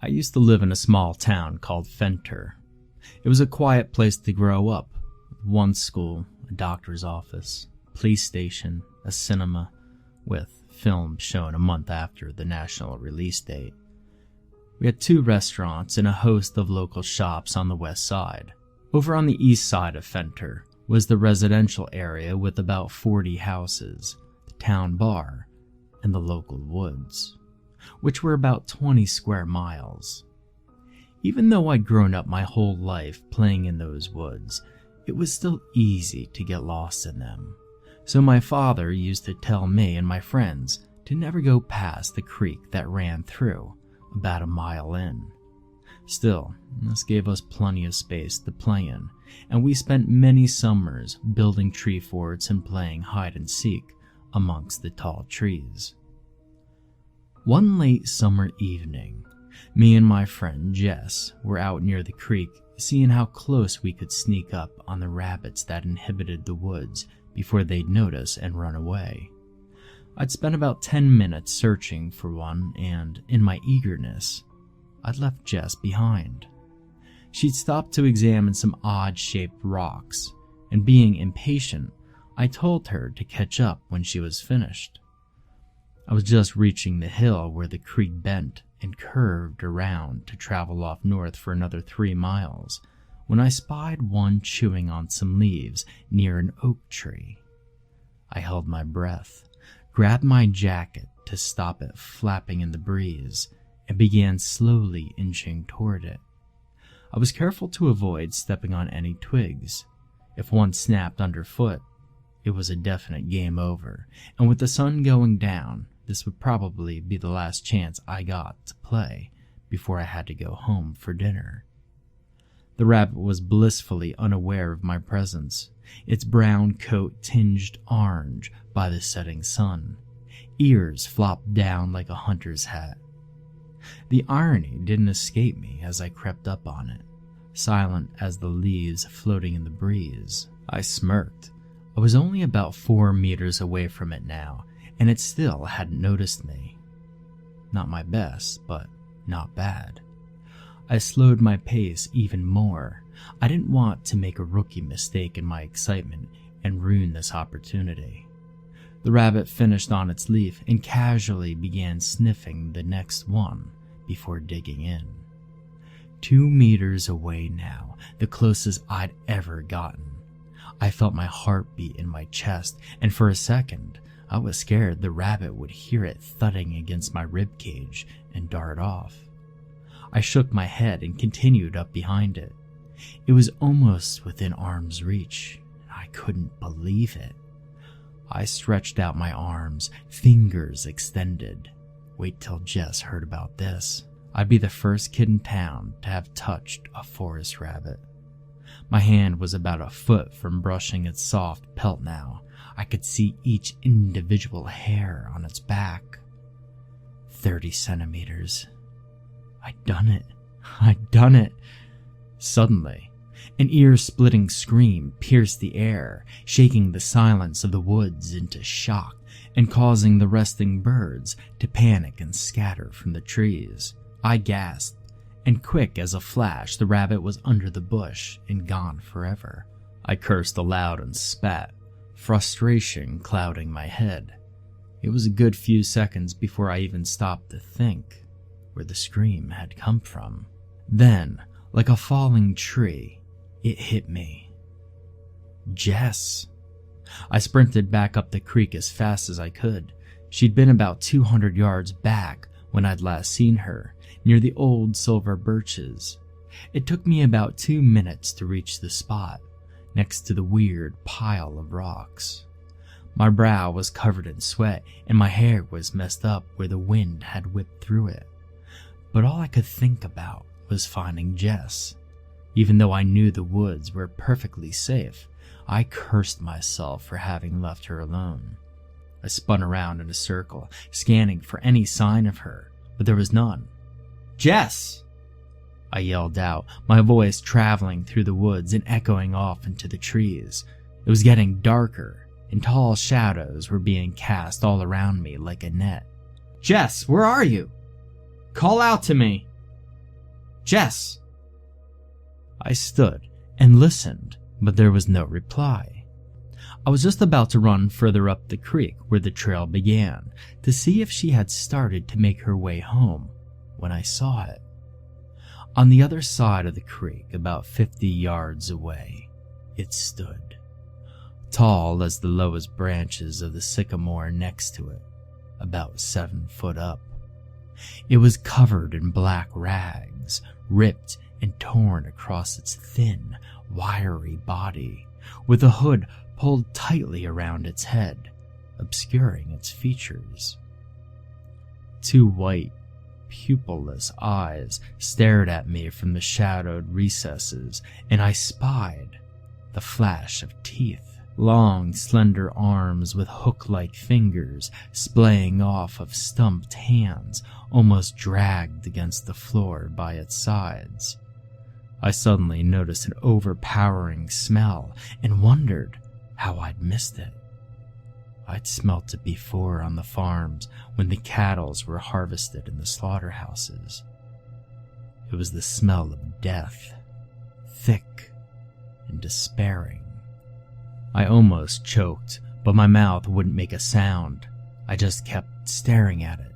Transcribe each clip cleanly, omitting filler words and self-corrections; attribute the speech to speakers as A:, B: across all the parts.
A: I used to live in a small town called Fenter. It was a quiet place to grow up. One school, a doctor's office, police station, a cinema, with films shown a month after the national release date. We had 2 restaurants and a host of local shops on the west side. Over on the east side of Fenter was the residential area with about 40 houses, the town bar, and the local woods, which were about 20 square miles. Even though I'd grown up my whole life playing in those woods, it was still easy to get lost in them. So my father used to tell me and my friends to never go past the creek that ran through, about a mile in. Still, this gave us plenty of space to play in, and we spent many summers building tree forts and playing hide and seek amongst the tall trees. One late summer evening, me and my friend Jess were out near the creek seeing how close we could sneak up on the rabbits that inhabited the woods before they'd notice and run away. I'd spent about 10 minutes searching for one, and in my eagerness, I'd left Jess behind. She'd stopped to examine some odd-shaped rocks, and being impatient, I told her to catch up when she was finished. I was just reaching the hill where the creek bent and curved around to travel off north for another 3 miles, when I spied one chewing on some leaves near an oak tree. I held my breath, grabbed my jacket to stop it flapping in the breeze, and began slowly inching toward it. I was careful to avoid stepping on any twigs. If one snapped underfoot, it was a definite game over, and with the sun going down, this would probably be the last chance I got to play before I had to go home for dinner. The rabbit was blissfully unaware of my presence, its brown coat tinged orange by the setting sun, ears flopped down like a hunter's hat. The irony didn't escape me as I crept up on it, silent as the leaves floating in the breeze. I smirked. I was only about 4 meters away from it now, and it still hadn't noticed me. Not my best, but not bad. I slowed my pace even more. I didn't want to make a rookie mistake in my excitement and ruin this opportunity. The rabbit finished on its leaf and casually began sniffing the next one before digging in. 2 meters away now, the closest I'd ever gotten. I felt my heartbeat in my chest, and for a second, I was scared the rabbit would hear it thudding against my ribcage and dart off. I shook my head and continued up behind it. It was almost within arm's reach, and I couldn't believe it. I stretched out my arms, fingers extended. Wait till Jess heard about this. I'd be the first kid in town to have touched a forest rabbit. My hand was about a foot from brushing its soft pelt now. I could see each individual hair on its back. 30 centimeters. I'd done it. I'd done it. Suddenly, an ear-splitting scream pierced the air, shaking the silence of the woods into shock and causing the resting birds to panic and scatter from the trees. I gasped, and quick as a flash, the rabbit was under the bush and gone forever. I cursed aloud and spat, frustration clouding my head. It was a good few seconds before I even stopped to think where the scream had come from. Then, like a falling tree, it hit me. Jess. I sprinted back up the creek as fast as I could. She'd been about 200 yards back when I'd last seen her, near the old silver birches. It took me about 2 minutes to reach the spot, next to the weird pile of rocks. My brow was covered in sweat, and my hair was messed up where the wind had whipped through it. But all I could think about was finding Jess. Even though I knew the woods were perfectly safe, I cursed myself for having left her alone. I spun around in a circle, scanning for any sign of her, but there was none. "Jess!" I yelled out, my voice traveling through the woods and echoing off into the trees. It was getting darker, and tall shadows were being cast all around me like a net. "Jess, where are you? Call out to me!" Jess!" I stood and listened, but there was no reply. I was just about to run further up the creek where the trail began to see if she had started to make her way home when I saw it. On the other side of the creek, about 50 yards away, it stood, tall as the lowest branches of the sycamore next to it, about 7 foot up. It was covered in black rags, ripped and torn across its thin, wiry body, with a hood pulled tightly around its head, obscuring its features. 2 white, pupilless eyes stared at me from the shadowed recesses, and I spied the flash of teeth. Long, slender arms with hook-like fingers splaying off of stumped hands, almost dragged against the floor by its sides. I suddenly noticed an overpowering smell and wondered how I'd missed it. I'd smelt it before on the farms when the cattle were harvested in the slaughterhouses. It was the smell of death, thick and despairing. I almost choked, but my mouth wouldn't make a sound. I just kept staring at it,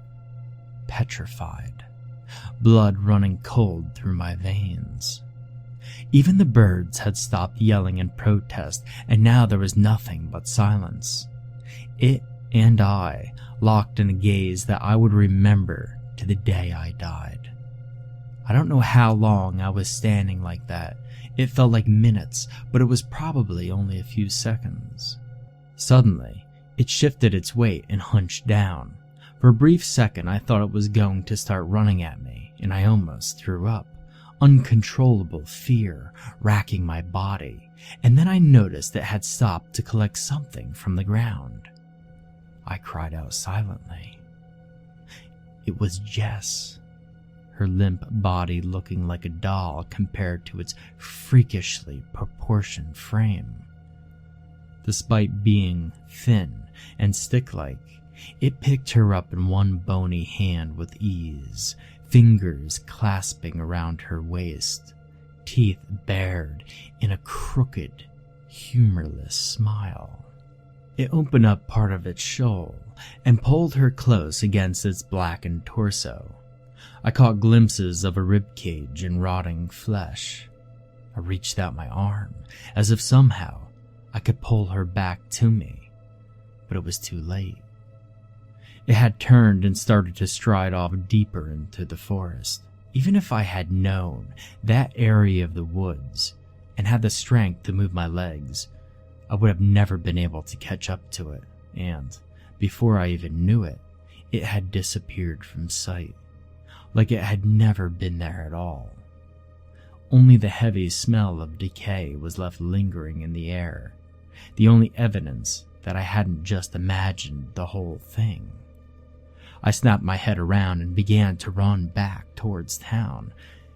A: petrified, blood running cold through my veins. Even the birds had stopped yelling in protest, and now there was nothing but silence. It and I locked in a gaze that I would remember to the day I died. I don't know how long I was standing like that. It felt like minutes, but it was probably only a few seconds. Suddenly, it shifted its weight and hunched down. For a brief second, I thought it was going to start running at me, and I almost threw up. Uncontrollable fear racking my body, and then I noticed it had stopped to collect something from the ground. I cried out silently. It was Jess, her limp body looking like a doll compared to its freakishly proportioned frame. Despite being thin and stick-like, it picked her up in one bony hand with ease, fingers clasping around her waist, teeth bared in a crooked, humorless smile. It opened up part of its shoal and pulled her close against its blackened torso. I caught glimpses of a ribcage and rotting flesh. I reached out my arm, as if somehow I could pull her back to me, but it was too late. It had turned and started to stride off deeper into the forest. Even if I had known that area of the woods and had the strength to move my legs, I would have never been able to catch up to it, and before I even knew it, it had disappeared from sight, like it had never been there at all. Only the heavy smell of decay was left lingering in the air, the only evidence that I hadn't just imagined the whole thing. I snapped my head around and began to run back towards town.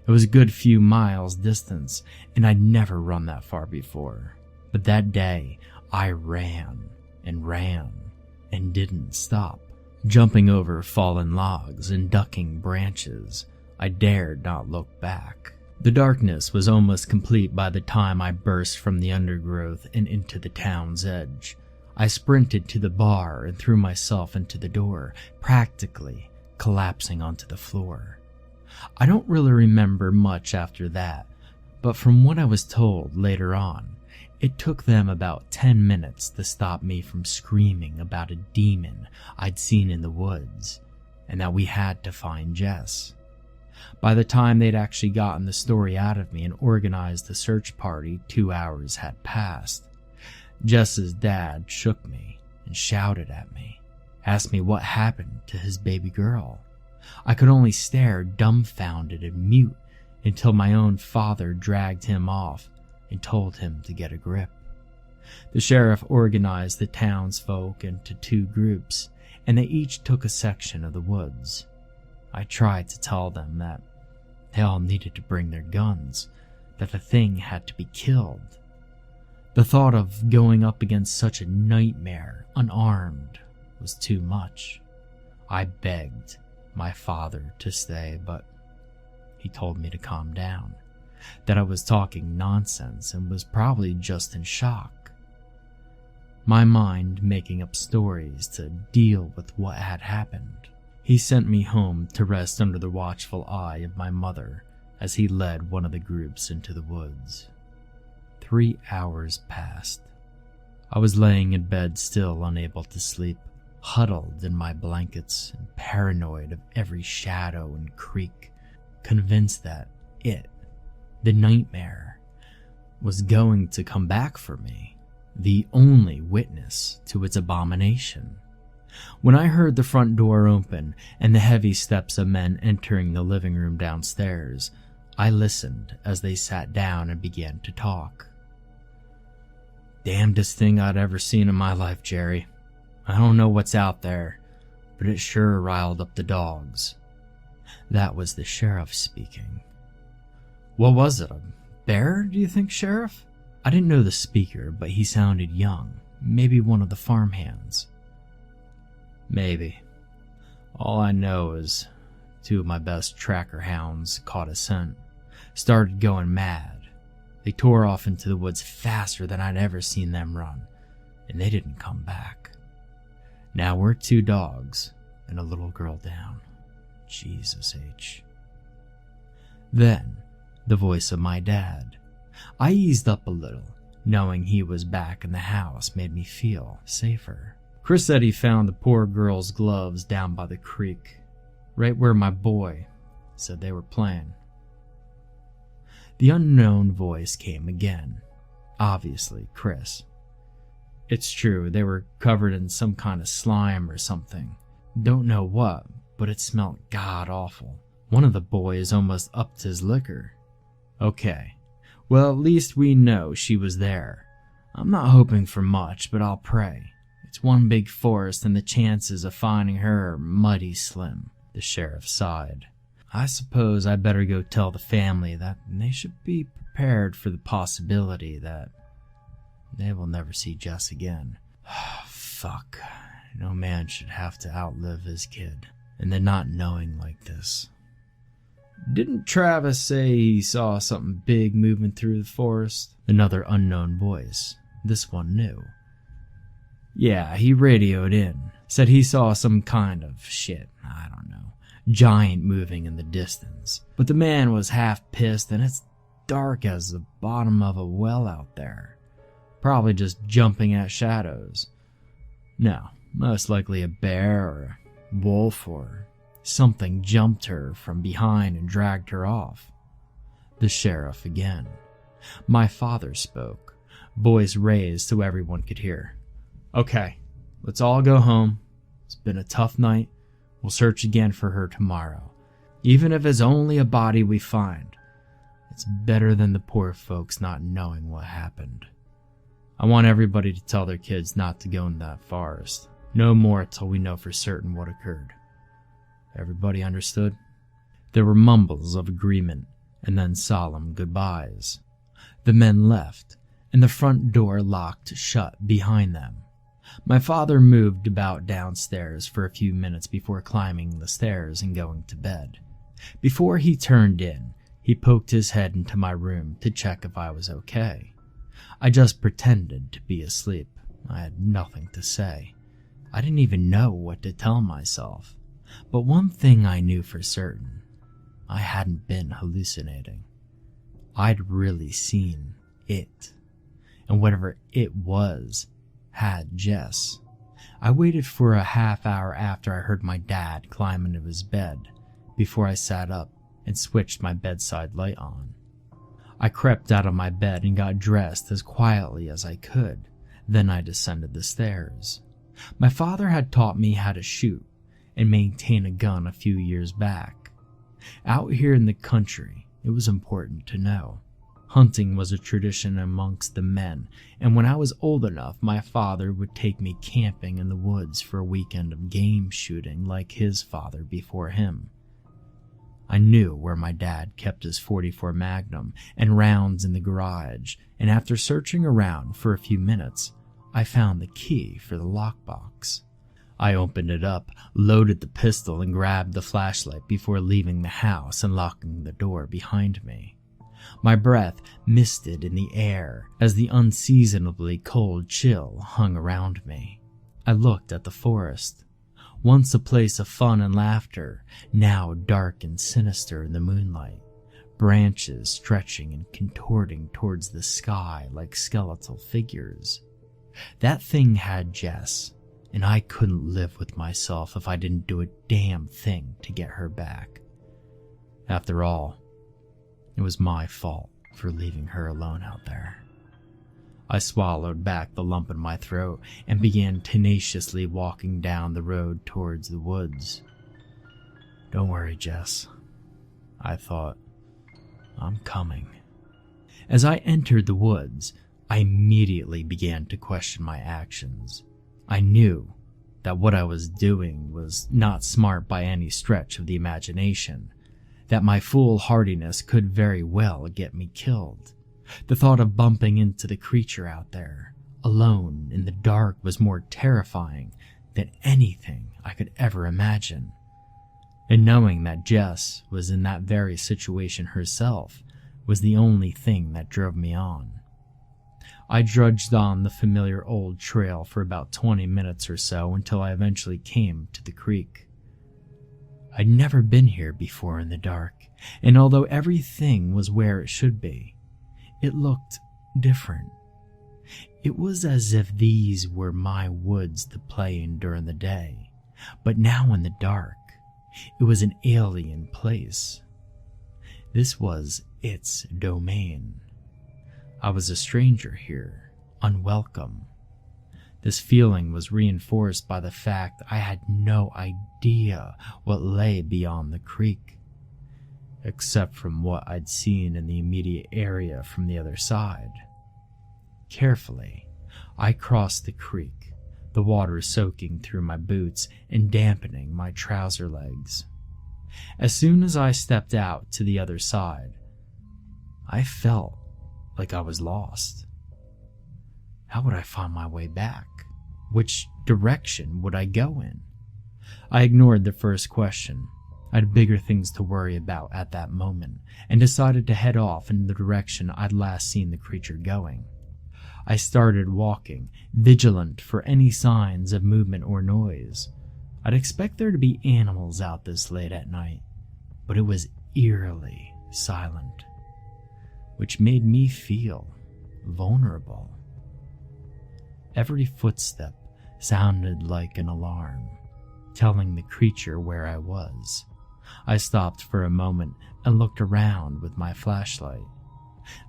A: It was a good few miles distance, and I'd never run that far before. But that day, I ran and didn't stop. Jumping over fallen logs and ducking branches, I dared not look back. The darkness was almost complete by the time I burst from the undergrowth and into the town's edge. I sprinted to the bar and threw myself into the door, practically collapsing onto the floor. I don't really remember much after that, but from what I was told later on, it took them about 10 minutes to stop me from screaming about a demon I'd seen in the woods, and that we had to find Jess. By the time they'd actually gotten the story out of me and organized the search party, 2 hours had passed. Jess's dad shook me and shouted at me, asked me what happened to his baby girl. I could only stare dumbfounded and mute until my own father dragged him off and told him to get a grip. The sheriff organized the townsfolk into 2 groups, and they each took a section of the woods. I tried to tell them that they all needed to bring their guns, that the thing had to be killed. The thought of going up against such a nightmare, unarmed, was too much. I begged my father to stay, but He told me to calm down, that I was talking nonsense and was probably just in shock. My mind making up stories to deal with what had happened. He sent me home to rest under the watchful eye of my mother as he led one of the groups into the woods. 3 hours passed. I was laying in bed still unable to sleep, huddled in my blankets and paranoid of every shadow and creak, convinced that the nightmare, was going to come back for me, the only witness to its abomination. When I heard the front door open and the heavy steps of men entering the living room downstairs, I listened as they sat down and began to talk. "Damnedest thing I'd ever seen in my life, Jerry. I don't know what's out there, but it sure riled up the dogs." That was the sheriff speaking. "What was it, a bear, do you think, Sheriff?" I didn't know the speaker, but he sounded young, maybe one of the farmhands. "Maybe. All I know is 2 of my best tracker hounds caught a scent, started going mad. They tore off into the woods faster than I'd ever seen them run, and they didn't come back. Now we're 2 dogs and a little girl down. Jesus H." Then, the voice of my dad. I eased up a little. Knowing he was back in the house made me feel safer. Chris said he found the poor girl's gloves down by the creek, right where my boy said they were playing. The unknown voice came again. Obviously, Chris. "It's true, they were covered in some kind of slime or something. Don't know what, but it smelled god-awful. One of the boys almost upped his liquor." "Okay, well at least we know she was there. I'm not hoping for much, but I'll pray. It's one big forest and the chances of finding her are mighty slim." The sheriff sighed. "I suppose I better go tell the family that they should be prepared for the possibility that they will never see Jess again. Fuck. No man should have to outlive his kid, and then not knowing like this." "Didn't Travis say he saw something big moving through the forest?" Another unknown voice. This one knew. "Yeah, he radioed in. Said he saw some kind of shit, I don't know, giant moving in the distance. But the man was half pissed and it's dark as the bottom of a well out there. Probably just jumping at shadows. No, most likely a bear or a wolf or something jumped her from behind and dragged her off." The sheriff again. My father spoke, voice raised so everyone could hear. "Okay, let's all go home. It's been a tough night. We'll search again for her tomorrow. Even if it's only a body we find, it's better than the poor folks not knowing what happened. I want everybody to tell their kids not to go in that forest. No more till we know for certain what occurred. Everybody understood?" There were mumbles of agreement and then solemn goodbyes. The men left, and the front door locked shut behind them. My father moved about downstairs for a few minutes before climbing the stairs and going to bed. Before he turned in, he poked his head into my room to check if I was okay. I just pretended to be asleep. I had nothing to say. I didn't even know what to tell myself. But one thing I knew for certain, I hadn't been hallucinating. I'd really seen it. And whatever it was, had Jess. I waited for a half hour after I heard my dad climb into his bed before I sat up and switched my bedside light on. I crept out of my bed and got dressed as quietly as I could. Then I descended the stairs. My father had taught me how to shoot and maintain a gun a few years back. Out here in the country, it was important to know. Hunting was a tradition amongst the men, and when I was old enough, my father would take me camping in the woods for a weekend of game shooting like his father before him. I knew where my dad kept his .44 Magnum and rounds in the garage, and after searching around for a few minutes, I found the key for the lockbox. I opened it up, loaded the pistol, and grabbed the flashlight before leaving the house and locking the door behind me. My breath misted in the air as the unseasonably cold chill hung around me. I looked at the forest. Once a place of fun and laughter, now dark and sinister in the moonlight, branches stretching and contorting towards the sky like skeletal figures. That thing had Jess, and I couldn't live with myself if I didn't do a damn thing to get her back. After all, it was my fault for leaving her alone out there. I swallowed back the lump in my throat and began tenaciously walking down the road towards the woods. Don't worry, Jess, I thought. I'm coming. As I entered the woods, I immediately began to question my actions. I knew that what I was doing was not smart by any stretch of the imagination, that my foolhardiness could very well get me killed. The thought of bumping into the creature out there, alone in the dark, was more terrifying than anything I could ever imagine. And knowing that Jess was in that very situation herself was the only thing that drove me on. I drudged on the familiar old trail for about 20 minutes or so until I eventually came to the creek. I'd never been here before in the dark, and although everything was where it should be, it looked different. It was as if these were my woods to play in during the day, but now in the dark, it was an alien place. This was its domain. I was a stranger here, unwelcome. This feeling was reinforced by the fact I had no idea what lay beyond the creek, except from what I'd seen in the immediate area from the other side. Carefully, I crossed the creek, the water soaking through my boots and dampening my trouser legs. As soon as I stepped out to the other side, I felt like I was lost. How would I find my way back? Which direction would I go in? I ignored the first question. I had bigger things to worry about at that moment, and decided to head off in the direction I'd last seen the creature going. I started walking, vigilant for any signs of movement or noise. I'd expect there to be animals out this late at night, but it was eerily silent, which made me feel vulnerable. Every footstep sounded like an alarm, telling the creature where I was. I stopped for a moment and looked around with my flashlight.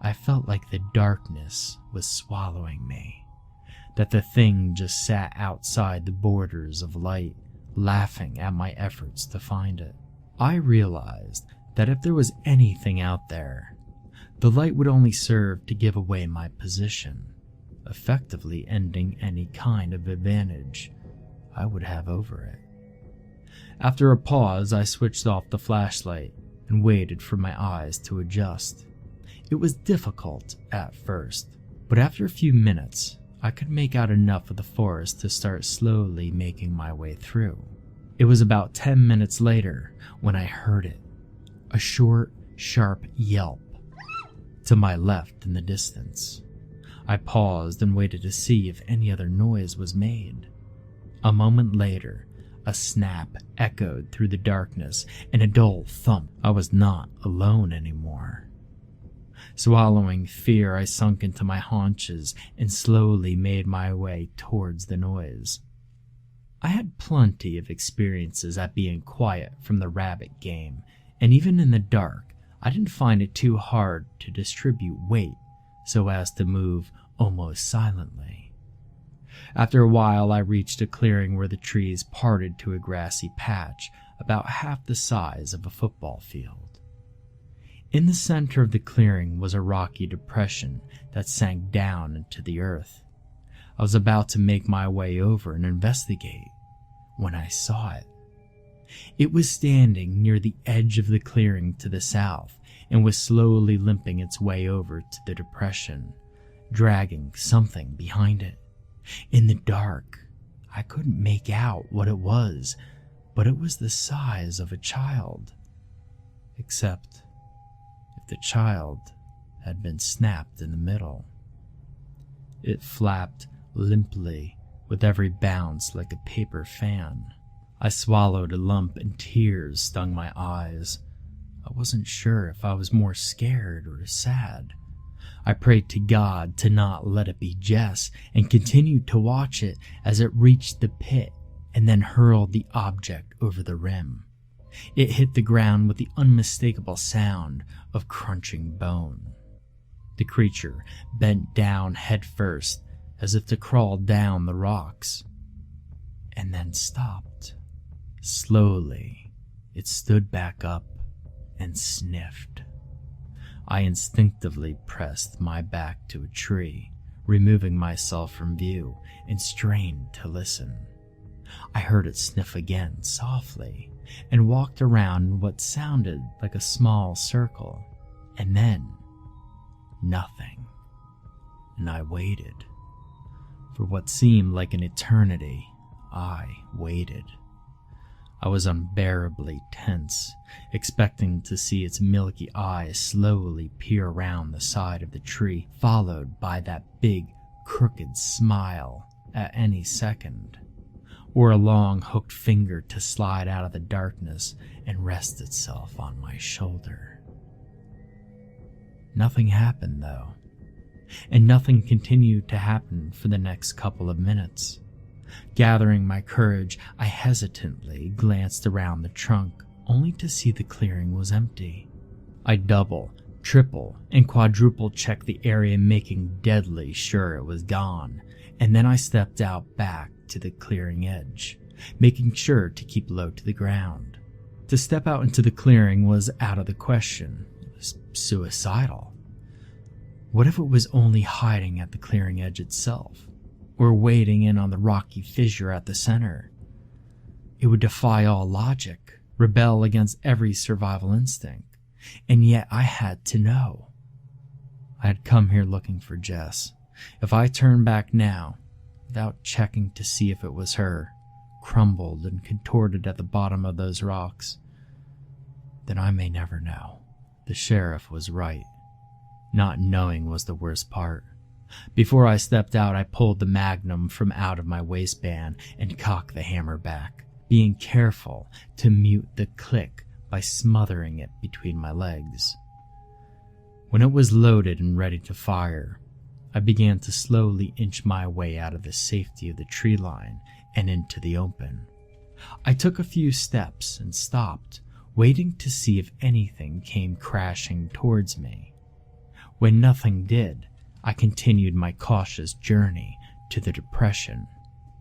A: I felt like the darkness was swallowing me, that the thing just sat outside the borders of light, laughing at my efforts to find it. I realized that if there was anything out there, the light would only serve to give away my position, effectively ending any kind of advantage I would have over it. After a pause, I switched off the flashlight and waited for my eyes to adjust. It was difficult at first, but after a few minutes, I could make out enough of the forest to start slowly making my way through. It was about 10 minutes later when I heard it, a short, sharp yelp to my left in the distance. I paused and waited to see if any other noise was made. A moment later, a snap echoed through the darkness and a dull thump. I was not alone anymore. Swallowing fear, I sunk into my haunches and slowly made my way towards the noise. I had plenty of experiences at being quiet from the rabbit game, and even in the dark, I didn't find it too hard to distribute weight so as to move almost silently. After a while, I reached a clearing where the trees parted to a grassy patch about half the size of a football field. In the center of the clearing was a rocky depression that sank down into the earth. I was about to make my way over and investigate when I saw it. It was standing near the edge of the clearing to the south and was slowly limping its way over to the depression, dragging something behind it. In the dark, I couldn't make out what it was, but it was the size of a child. Except if the child had been snapped in the middle. It flapped limply with every bounce like a paper fan. I swallowed a lump and tears stung my eyes. I wasn't sure if I was more scared or sad. I prayed to God to not let it be Jess and continued to watch it as it reached the pit and then hurled the object over the rim. It hit the ground with the unmistakable sound of crunching bone. The creature bent down headfirst as if to crawl down the rocks, and then stopped. Slowly, it stood back up and sniffed. I instinctively pressed my back to a tree, removing myself from view, and strained to listen. I heard it sniff again softly and walked around in what sounded like a small circle, and then nothing. And I waited. For what seemed like an eternity, I waited. I was unbearably tense, expecting to see its milky eyes slowly peer around the side of the tree, followed by that big, crooked smile at any second, or a long hooked finger to slide out of the darkness and rest itself on my shoulder. Nothing happened, though, and nothing continued to happen for the next couple of minutes. Gathering my courage, I hesitantly glanced around the trunk, only to see the clearing was empty. I double, triple, and quadruple checked the area, making deadly sure it was gone, and then I stepped out back to the clearing edge, making sure to keep low to the ground. To step out into the clearing was out of the question. It was suicidal. What if it was only hiding at the clearing edge itself? Or wading in on the rocky fissure at the center? It would defy all logic, rebel against every survival instinct, and yet I had to know. I had come here looking for Jess. If I turned back now, without checking to see if it was her, crumbled and contorted at the bottom of those rocks, then I may never know. The sheriff was right. Not knowing was the worst part. Before I stepped out, I pulled the magnum from out of my waistband and cocked the hammer back, being careful to mute the click by smothering it between my legs. When it was loaded and ready to fire, I began to slowly inch my way out of the safety of the tree line and into the open. I took a few steps and stopped, waiting to see if anything came crashing towards me. When nothing did, I continued my cautious journey to the depression.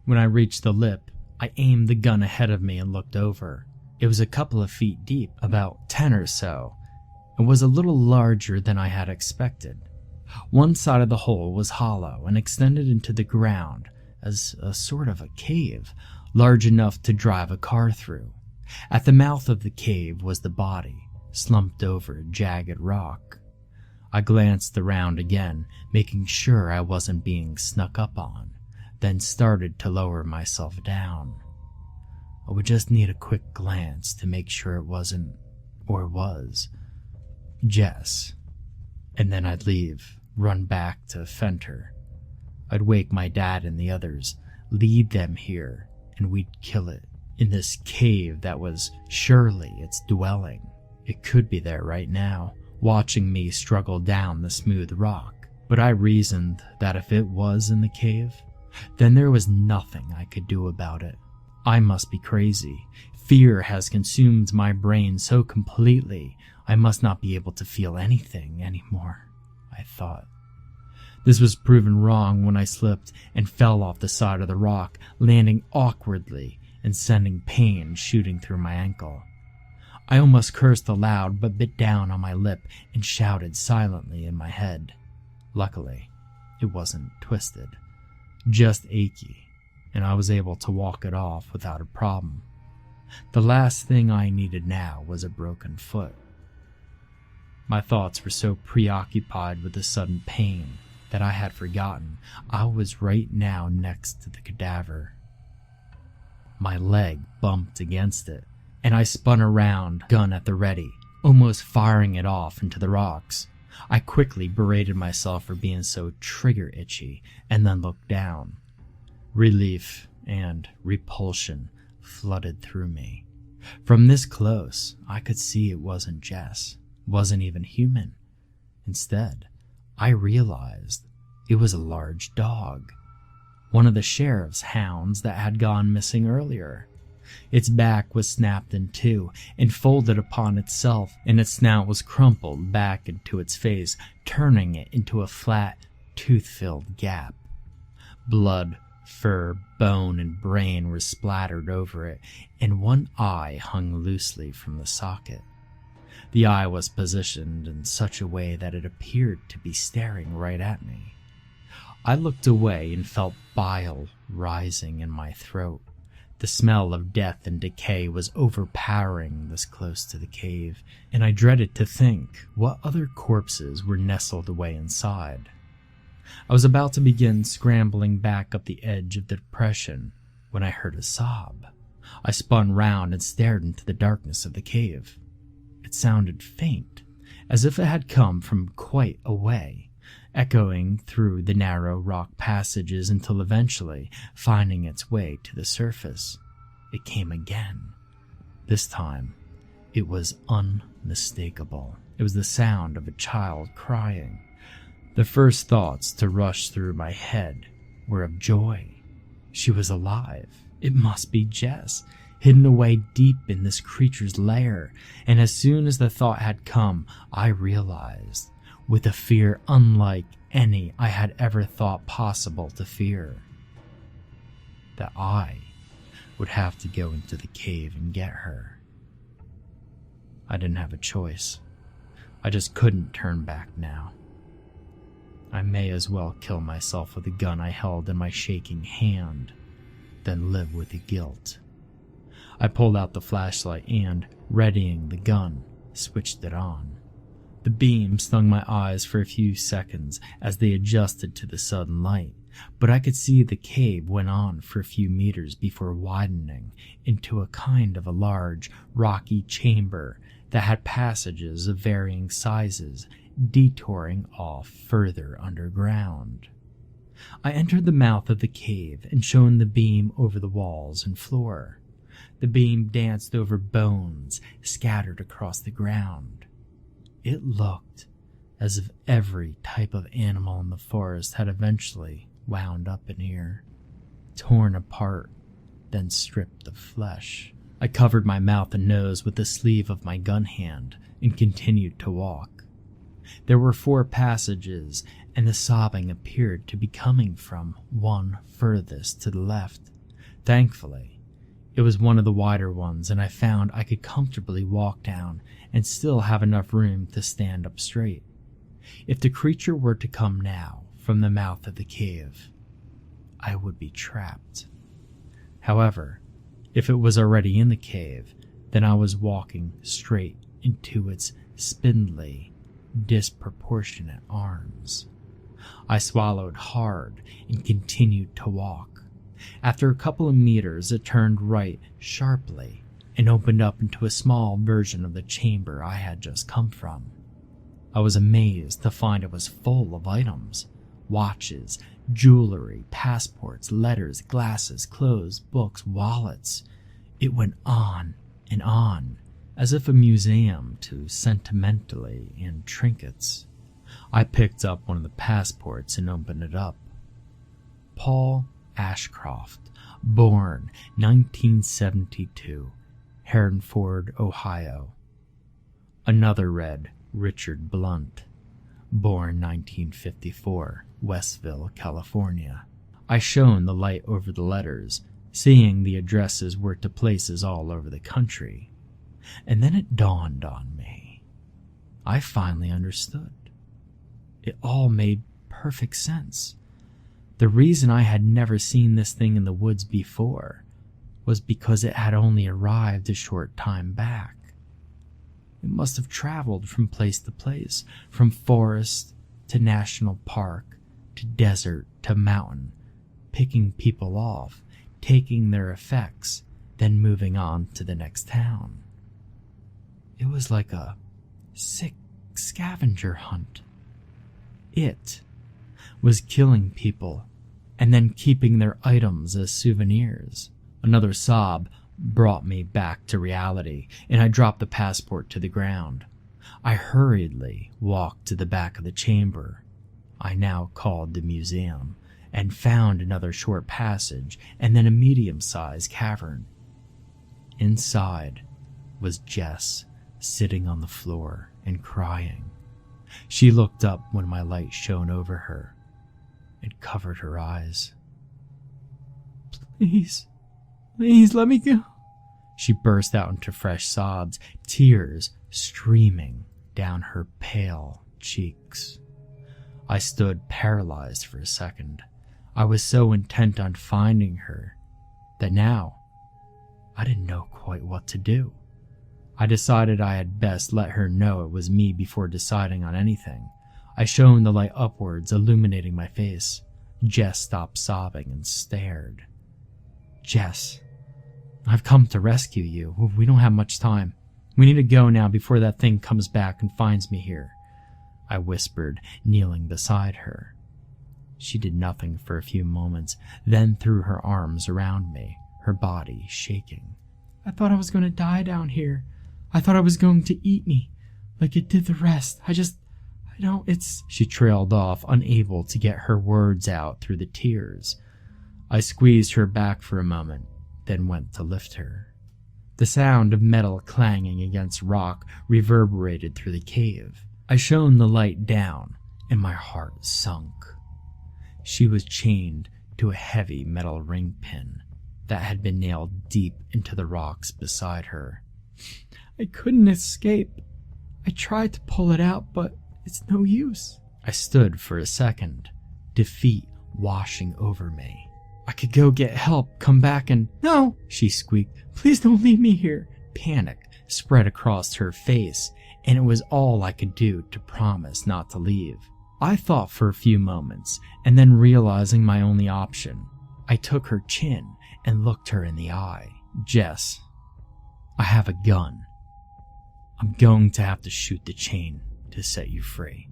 A: When I reached the lip, I aimed the gun ahead of me and looked over. It was a couple of feet deep, about 10 or so, and was a little larger than I had expected. One side of the hole was hollow and extended into the ground as a sort of a cave, large enough to drive a car through. At the mouth of the cave was the body, slumped over a jagged rock. I glanced around again, making sure I wasn't being snuck up on, then started to lower myself down. I would just need a quick glance to make sure it wasn't, or was, Jess. And then I'd leave, run back to Fenter. I'd wake my dad and the others, lead them here, and we'd kill it in this cave that was surely its dwelling. It could be there right now, watching me struggle down the smooth rock. But I reasoned that if it was in the cave, then there was nothing I could do about it. I must be crazy. Fear has consumed my brain so completely, I must not be able to feel anything anymore, I thought. This was proven wrong when I slipped and fell off the side of the rock, landing awkwardly and sending pain shooting through my ankle. I almost cursed aloud, but bit down on my lip and shouted silently in my head. Luckily, it wasn't twisted, just achy, and I was able to walk it off without a problem. The last thing I needed now was a broken foot. My thoughts were so preoccupied with the sudden pain that I had forgotten I was right now next to the cadaver. My leg bumped against it, and I spun around, gun at the ready, almost firing it off into the rocks. I quickly berated myself for being so trigger itchy, and then looked down. Relief and repulsion flooded through me. From this close, I could see it wasn't Jess, wasn't even human. Instead, I realized it was a large dog. One of the sheriff's hounds that had gone missing earlier. Its back was snapped in two and folded upon itself, and its snout was crumpled back into its face, turning it into a flat, tooth-filled gap. Blood, fur, bone, and brain were splattered over it, and one eye hung loosely from the socket. The eye was positioned in such a way that it appeared to be staring right at me. I looked away and felt bile rising in my throat. The smell of death and decay was overpowering this close to the cave, and I dreaded to think what other corpses were nestled away inside. I was about to begin scrambling back up the edge of the depression when I heard a sob. I spun round and stared into the darkness of the cave. It sounded faint, as if it had come from quite a way, echoing through the narrow rock passages until eventually, finding its way to the surface, it came again. This time, it was unmistakable. It was the sound of a child crying. The first thoughts to rush through my head were of joy. She was alive. It must be Jess, hidden away deep in this creature's lair, and as soon as the thought had come, I realized, with a fear unlike any I had ever thought possible to fear, that I would have to go into the cave and get her. I didn't have a choice. I just couldn't turn back now. I may as well kill myself with the gun I held in my shaking hand than live with the guilt. I pulled out the flashlight and, readying the gun, switched it on. The beam stung my eyes for a few seconds as they adjusted to the sudden light, but I could see the cave went on for a few meters before widening into a kind of a large, rocky chamber that had passages of varying sizes, detouring off further underground. I entered the mouth of the cave and shone the beam over the walls and floor. The beam danced over bones scattered across the ground. It looked as if every type of animal in the forest had eventually wound up in here, torn apart, then stripped of flesh. I covered my mouth and nose with the sleeve of my gun hand and continued to walk. There were 4 passages, and the sobbing appeared to be coming from one furthest to the left. Thankfully, it was one of the wider ones, and I found I could comfortably walk down and still have enough room to stand up straight. If the creature were to come now from the mouth of the cave, I would be trapped. However, if it was already in the cave, then I was walking straight into its spindly, disproportionate arms. I swallowed hard and continued to walk. After a couple of meters, it turned right sharply and opened up into a small version of the chamber I had just come from. I was amazed to find it was full of items: watches, jewelry, passports, letters, glasses, clothes, books, wallets. It went on and on, as if a museum to sentimentally and trinkets. I picked up one of the passports and opened it up. Paul Ashcroft, born 1972, Herronford, Ohio. Another read Richard Blunt, born 1954, Westville, California. I shone the light over the letters, seeing the addresses were to places all over the country. And then it dawned on me. I finally understood. It all made perfect sense. The reason I had never seen this thing in the woods before was because it had only arrived a short time back. It must have traveled from place to place, from forest to national park, to desert to mountain, picking people off, taking their effects, then moving on to the next town. It was like a sick scavenger hunt. It was killing people and then keeping their items as souvenirs. Another sob brought me back to reality, and I dropped the passport to the ground. I hurriedly walked to the back of the chamber I now called the museum, and found another short passage and then a medium-sized cavern. Inside was Jess, sitting on the floor and crying. She looked up when my light shone over her and covered her eyes. Please, let me go. She burst out into fresh sobs, tears streaming down her pale cheeks. I stood paralyzed for a second. I was so intent on finding her that now I didn't know quite what to do. I decided I had best let her know it was me before deciding on anything. I shone the light upwards, illuminating my face. Jess stopped sobbing and stared. Jess, I've come to rescue you. We don't have much time. We need to go now before that thing comes back and finds me here, I whispered, kneeling beside her. She did nothing for a few moments, then threw her arms around me, her body shaking. I thought I was going to die down here. I thought it was going to eat me, like it did the rest. She trailed off, unable to get her words out through the tears. I squeezed her back for a moment, then went to lift her. The sound of metal clanging against rock reverberated through the cave. I shone the light down, and my heart sunk. She was chained to a heavy metal ring pin that had been nailed deep into the rocks beside her. I couldn't escape. I tried to pull it out, but it's no use. I stood for a second, defeat washing over me. I could go get help, come back and... No, she squeaked. Please don't leave me here. Panic spread across her face, and it was all I could do to promise not to leave. I thought for a few moments, and then realizing my only option, I took her chin and looked her in the eye. Jess, I have a gun. I'm going to have to shoot the chain to set you free.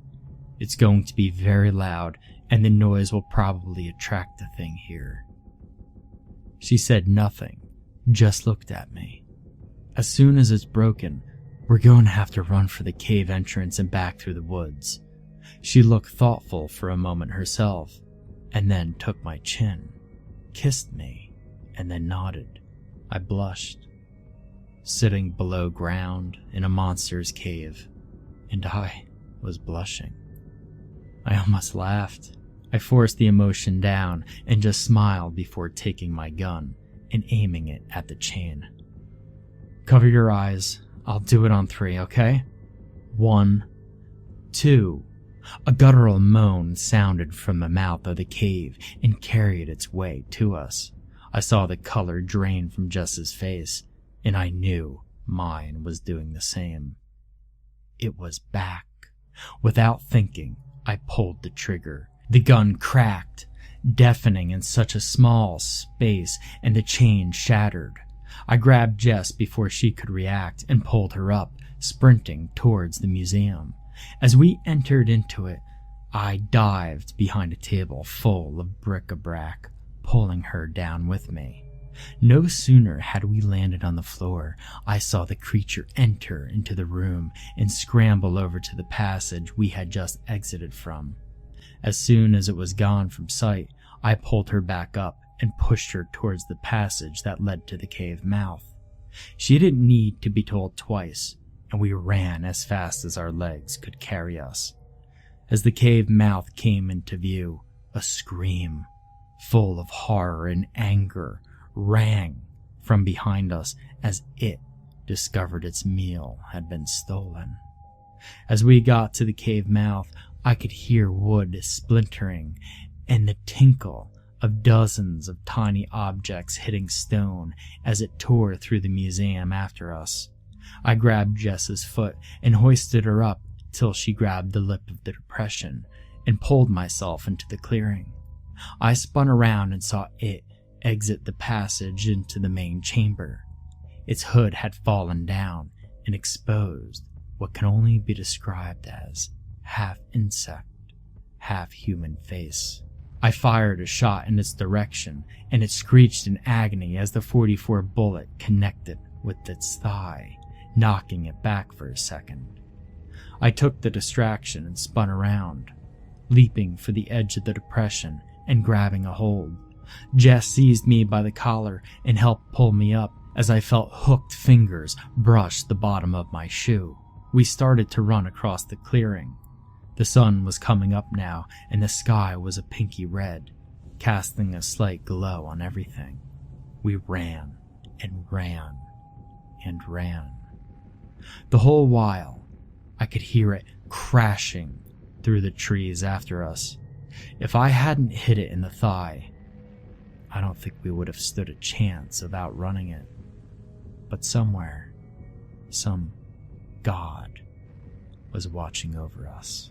A: It's going to be very loud, and the noise will probably attract the thing here. She said nothing, just looked at me. As soon as it's broken, we're going to have to run for the cave entrance and back through the woods. She looked thoughtful for a moment herself, and then took my chin, kissed me, and then nodded. I blushed. Sitting below ground in a monster's cave, and I was blushing. I almost laughed. I forced the emotion down and just smiled before taking my gun and aiming it at the chain. Cover your eyes. I'll do it on 3, okay? 1, 2. A guttural moan sounded from the mouth of the cave and carried its way to us. I saw the color drain from Jess's face, and I knew mine was doing the same. It was back. Without thinking, I pulled the trigger. The gun cracked, deafening in such a small space, and the chain shattered. I grabbed Jess before she could react and pulled her up, sprinting towards the museum. As we entered into it, I dived behind a table full of bric-a-brac, pulling her down with me. No sooner had we landed on the floor, I saw the creature enter into the room and scramble over to the passage we had just exited from. As soon as it was gone from sight, I pulled her back up and pushed her towards the passage that led to the cave mouth. She didn't need to be told twice, and we ran as fast as our legs could carry us. As the cave mouth came into view, a scream, full of horror and anger, rang from behind us as it discovered its meal had been stolen. As we got to the cave mouth, I could hear wood splintering and the tinkle of dozens of tiny objects hitting stone as it tore through the museum after us. I grabbed Jess's foot and hoisted her up till she grabbed the lip of the depression and pulled myself into the clearing. I spun around and saw it exit the passage into the main chamber. Its hood had fallen down and exposed what can only be described as half insect, half human face. I fired a shot in its direction, and it screeched in agony as the .44 bullet connected with its thigh, knocking it back for a second. I took the distraction and spun around, leaping for the edge of the depression and grabbing a hold. Jess seized me by the collar and helped pull me up as I felt hooked fingers brush the bottom of my shoe. We started to run across the clearing. The sun was coming up now, and the sky was a pinky red, casting a slight glow on everything. We ran and ran and ran. The whole while, I could hear it crashing through the trees after us. If I hadn't hit it in the thigh, I don't think we would have stood a chance of outrunning it. But somewhere, some god was watching over us.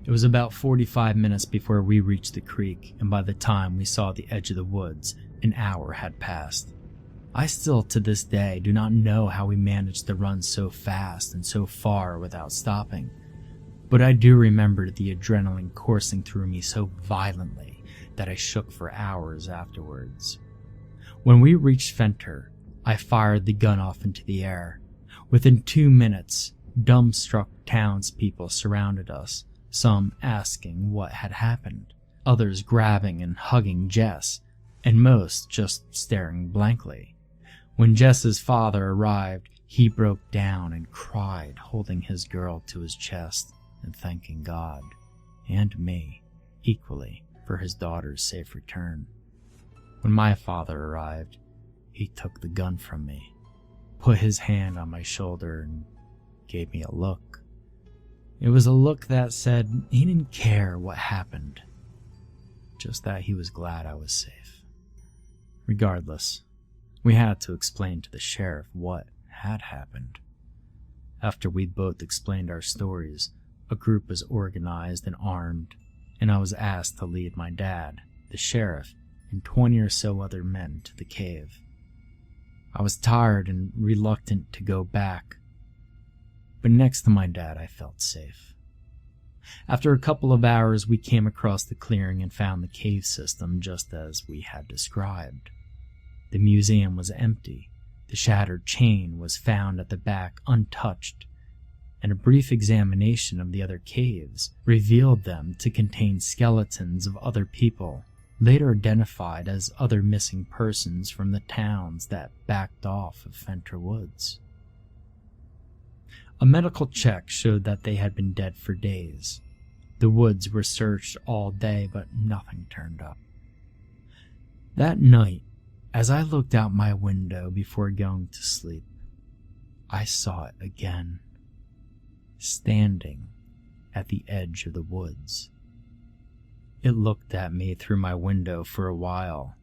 A: It was about 45 minutes before we reached the creek, and by the time we saw the edge of the woods, an hour had passed. I still, to this day, do not know how we managed to run so fast and so far without stopping, but I do remember the adrenaline coursing through me so violently that I shook for hours afterwards. When we reached Fenter, I fired the gun off into the air. Within 2 minutes, dumbstruck townspeople surrounded us, some asking what had happened, others grabbing and hugging Jess, and most just staring blankly. When Jess's father arrived, he broke down and cried, holding his girl to his chest and thanking God, and me, equally, for his daughter's safe return. When my father arrived, he took the gun from me, put his hand on my shoulder, and gave me a look. It was a look that said he didn't care what happened, just that he was glad I was safe. Regardless, we had to explain to the sheriff what had happened. After we'd both explained our stories, a group was organized and armed, and I was asked to lead my dad, the sheriff, and 20 or so other men to the cave. I was tired and reluctant to go back, but next to my dad I felt safe. After a couple of hours, we came across the clearing and found the cave system just as we had described. The museum was empty, the shattered chain was found at the back untouched, and a brief examination of the other caves revealed them to contain skeletons of other people, later identified as other missing persons from the towns that backed off of Fenter Woods. A medical check showed that they had been dead for days. The woods were searched all day, but nothing turned up. That night, as I looked out my window before going to sleep, I saw it again, standing at the edge of the woods. It looked at me through my window for a while,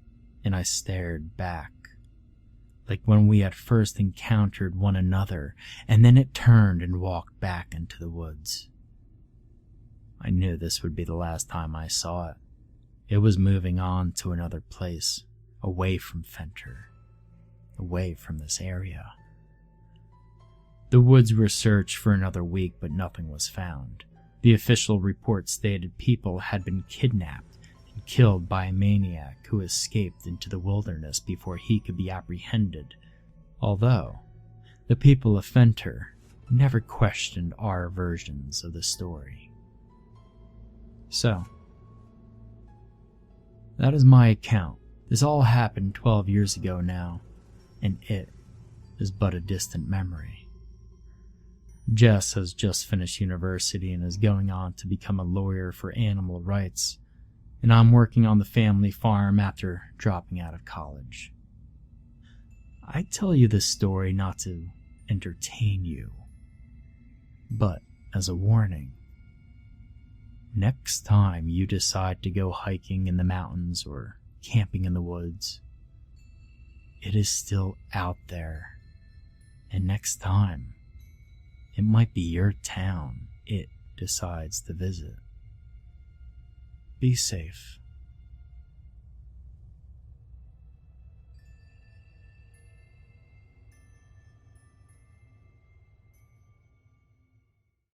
A: and I stared back, like when we had first encountered one another, and then it turned and walked back into the woods. I knew this would be the last time I saw it. It was moving on to another place, away from Fenter, away from this area. The woods were searched for another week, but nothing was found. The official report stated people had been kidnapped and killed by a maniac who escaped into the wilderness before he could be apprehended, although the people of Fenter never questioned our versions of the story. So, that is my account. This all happened 12 years ago now, and it is but a distant memory. Jess has just finished university and is going on to become a lawyer for animal rights, and I'm working on the family farm after dropping out of college. I tell you this story not to entertain you, but as a warning. Next time you decide to go hiking in the mountains or camping in the woods, it is still out there, and next time, it might be your town it decides to visit. Be safe.